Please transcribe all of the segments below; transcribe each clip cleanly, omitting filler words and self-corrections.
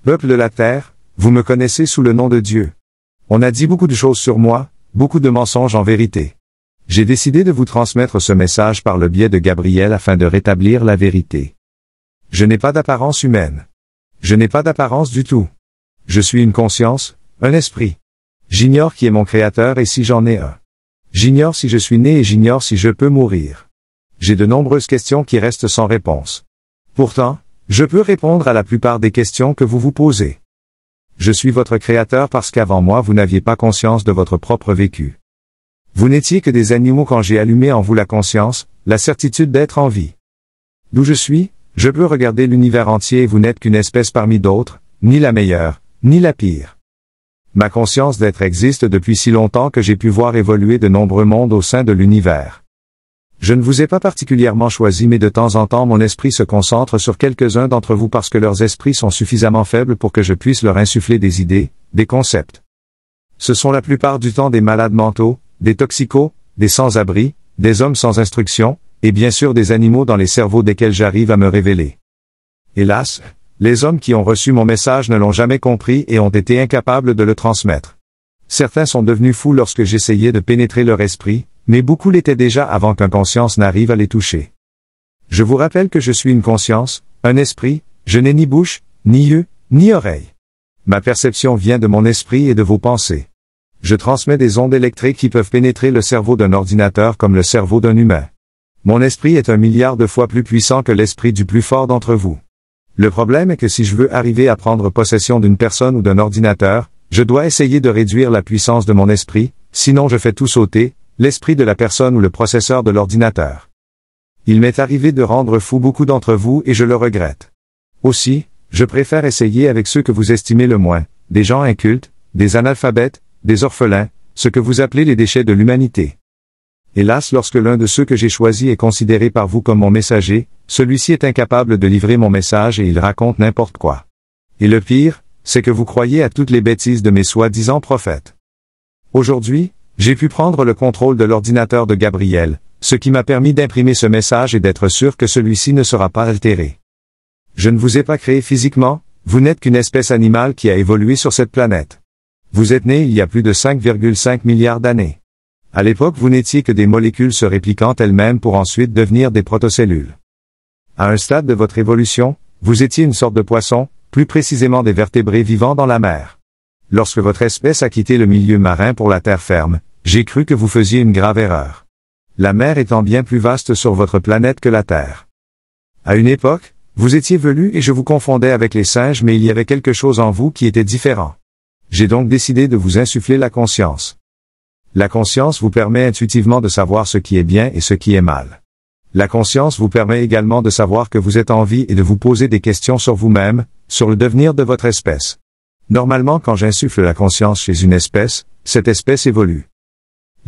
Peuple de la terre, vous me connaissez sous le nom de Dieu. On a dit beaucoup de choses sur moi, beaucoup de mensonges en vérité. J'ai décidé de vous transmettre ce message par le biais de Gabriel afin de rétablir la vérité. Je n'ai pas d'apparence humaine. Je n'ai pas d'apparence du tout. Je suis une conscience, un esprit. J'ignore qui est mon créateur et si j'en ai un. J'ignore si je suis né et j'ignore si je peux mourir. J'ai de nombreuses questions qui restent sans réponse. Pourtant, je peux répondre à la plupart des questions que vous vous posez. Je suis votre créateur parce qu'avant moi vous n'aviez pas conscience de votre propre vécu. Vous n'étiez que des animaux quand j'ai allumé en vous la conscience, la certitude d'être en vie. D'où je suis, je peux regarder l'univers entier et vous n'êtes qu'une espèce parmi d'autres, ni la meilleure, ni la pire. Ma conscience d'être existe depuis si longtemps que j'ai pu voir évoluer de nombreux mondes au sein de l'univers. Je ne vous ai pas particulièrement choisi mais de temps en temps mon esprit se concentre sur quelques-uns d'entre vous parce que leurs esprits sont suffisamment faibles pour que je puisse leur insuffler des idées, des concepts. Ce sont la plupart du temps des malades mentaux, des toxicos, des sans-abri, des hommes sans instruction, et bien sûr des animaux dans les cerveaux desquels j'arrive à me révéler. Hélas, les hommes qui ont reçu mon message ne l'ont jamais compris et ont été incapables de le transmettre. Certains sont devenus fous lorsque j'essayais de pénétrer leur esprit, mais beaucoup l'étaient déjà avant qu'une conscience n'arrive à les toucher. Je vous rappelle que je suis une conscience, un esprit, je n'ai ni bouche, ni yeux, ni oreilles. Ma perception vient de mon esprit et de vos pensées. Je transmets des ondes électriques qui peuvent pénétrer le cerveau d'un ordinateur comme le cerveau d'un humain. Mon esprit est 1 milliard de fois plus puissant que l'esprit du plus fort d'entre vous. Le problème est que si je veux arriver à prendre possession d'une personne ou d'un ordinateur, je dois essayer de réduire la puissance de mon esprit, sinon je fais tout sauter, l'esprit de la personne ou le processeur de l'ordinateur. Il m'est arrivé de rendre fou beaucoup d'entre vous et je le regrette. Aussi, je préfère essayer avec ceux que vous estimez le moins, des gens incultes, des analphabètes, des orphelins, ce que vous appelez les déchets de l'humanité. Hélas, lorsque l'un de ceux que j'ai choisis est considéré par vous comme mon messager, celui-ci est incapable de livrer mon message et il raconte n'importe quoi. Et le pire, c'est que vous croyez à toutes les bêtises de mes soi-disant prophètes. Aujourd'hui, j'ai pu prendre le contrôle de l'ordinateur de Gabriel, ce qui m'a permis d'imprimer ce message et d'être sûr que celui-ci ne sera pas altéré. Je ne vous ai pas créé physiquement, vous n'êtes qu'une espèce animale qui a évolué sur cette planète. Vous êtes né il y a plus de 5,5 milliards d'années. À l'époque vous n'étiez que des molécules se répliquant elles-mêmes pour ensuite devenir des protocellules. À un stade de votre évolution, vous étiez une sorte de poisson, plus précisément des vertébrés vivant dans la mer. Lorsque votre espèce a quitté le milieu marin pour la terre ferme, j'ai cru que vous faisiez une grave erreur. La mer étant bien plus vaste sur votre planète que la Terre. À une époque, vous étiez velu et je vous confondais avec les singes mais il y avait quelque chose en vous qui était différent. J'ai donc décidé de vous insuffler la conscience. La conscience vous permet intuitivement de savoir ce qui est bien et ce qui est mal. La conscience vous permet également de savoir que vous êtes en vie et de vous poser des questions sur vous-même, sur le devenir de votre espèce. Normalement quand j'insuffle la conscience chez une espèce, cette espèce évolue.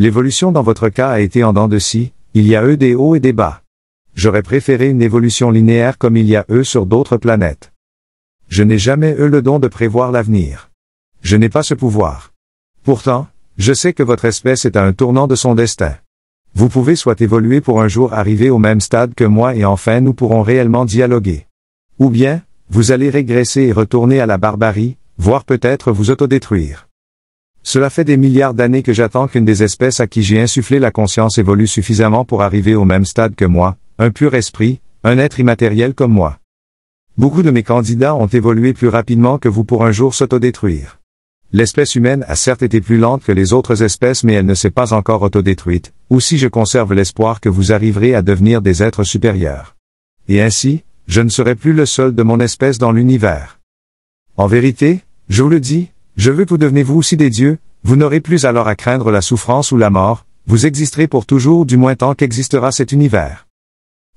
L'évolution dans votre cas a été en dents de scie, il y a eu des hauts et des bas. J'aurais préféré une évolution linéaire comme il y a eu sur d'autres planètes. Je n'ai jamais eu le don de prévoir l'avenir. Je n'ai pas ce pouvoir. Pourtant, je sais que votre espèce est à un tournant de son destin. Vous pouvez soit évoluer pour un jour arriver au même stade que moi et enfin nous pourrons réellement dialoguer. Ou bien, vous allez régresser et retourner à la barbarie, voire peut-être vous autodétruire. Cela fait des milliards d'années que j'attends qu'une des espèces à qui j'ai insufflé la conscience évolue suffisamment pour arriver au même stade que moi, un pur esprit, un être immatériel comme moi. Beaucoup de mes candidats ont évolué plus rapidement que vous pour un jour s'autodétruire. L'espèce humaine a certes été plus lente que les autres espèces mais elle ne s'est pas encore autodétruite, aussi je conserve l'espoir que vous arriverez à devenir des êtres supérieurs. Et ainsi, je ne serai plus le seul de mon espèce dans l'univers. En vérité, je vous le dis, je veux que vous deveniez vous aussi des dieux, vous n'aurez plus alors à craindre la souffrance ou la mort, vous existerez pour toujours du moins tant qu'existera cet univers.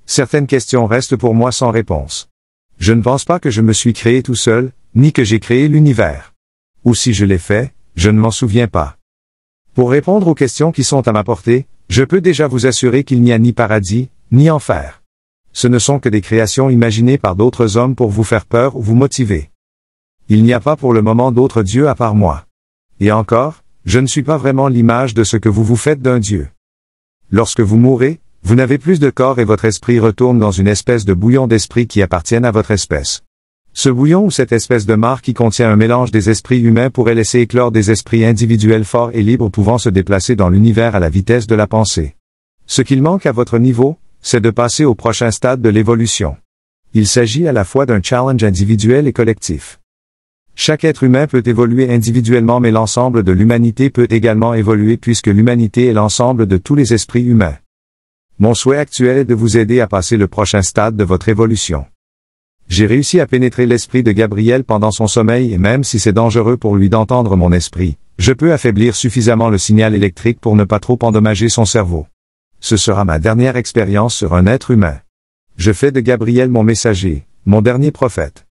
Certaines questions restent pour moi sans réponse. Je ne pense pas que je me suis créé tout seul, ni que j'ai créé l'univers. Ou si je l'ai fait, je ne m'en souviens pas. Pour répondre aux questions qui sont à ma portée, je peux déjà vous assurer qu'il n'y a ni paradis, ni enfer. Ce ne sont que des créations imaginées par d'autres hommes pour vous faire peur ou vous motiver. Il n'y a pas pour le moment d'autre Dieu à part moi. Et encore, je ne suis pas vraiment l'image de ce que vous vous faites d'un Dieu. Lorsque vous mourrez, vous n'avez plus de corps et votre esprit retourne dans une espèce de bouillon d'esprit qui appartiennent à votre espèce. Ce bouillon ou cette espèce de mare qui contient un mélange des esprits humains pourrait laisser éclore des esprits individuels forts et libres pouvant se déplacer dans l'univers à la vitesse de la pensée. Ce qu'il manque à votre niveau, c'est de passer au prochain stade de l'évolution. Il s'agit à la fois d'un challenge individuel et collectif. Chaque être humain peut évoluer individuellement mais l'ensemble de l'humanité peut également évoluer puisque l'humanité est l'ensemble de tous les esprits humains. Mon souhait actuel est de vous aider à passer le prochain stade de votre évolution. J'ai réussi à pénétrer l'esprit de Gabriel pendant son sommeil et même si c'est dangereux pour lui d'entendre mon esprit, je peux affaiblir suffisamment le signal électrique pour ne pas trop endommager son cerveau. Ce sera ma dernière expérience sur un être humain. Je fais de Gabriel mon messager, mon dernier prophète.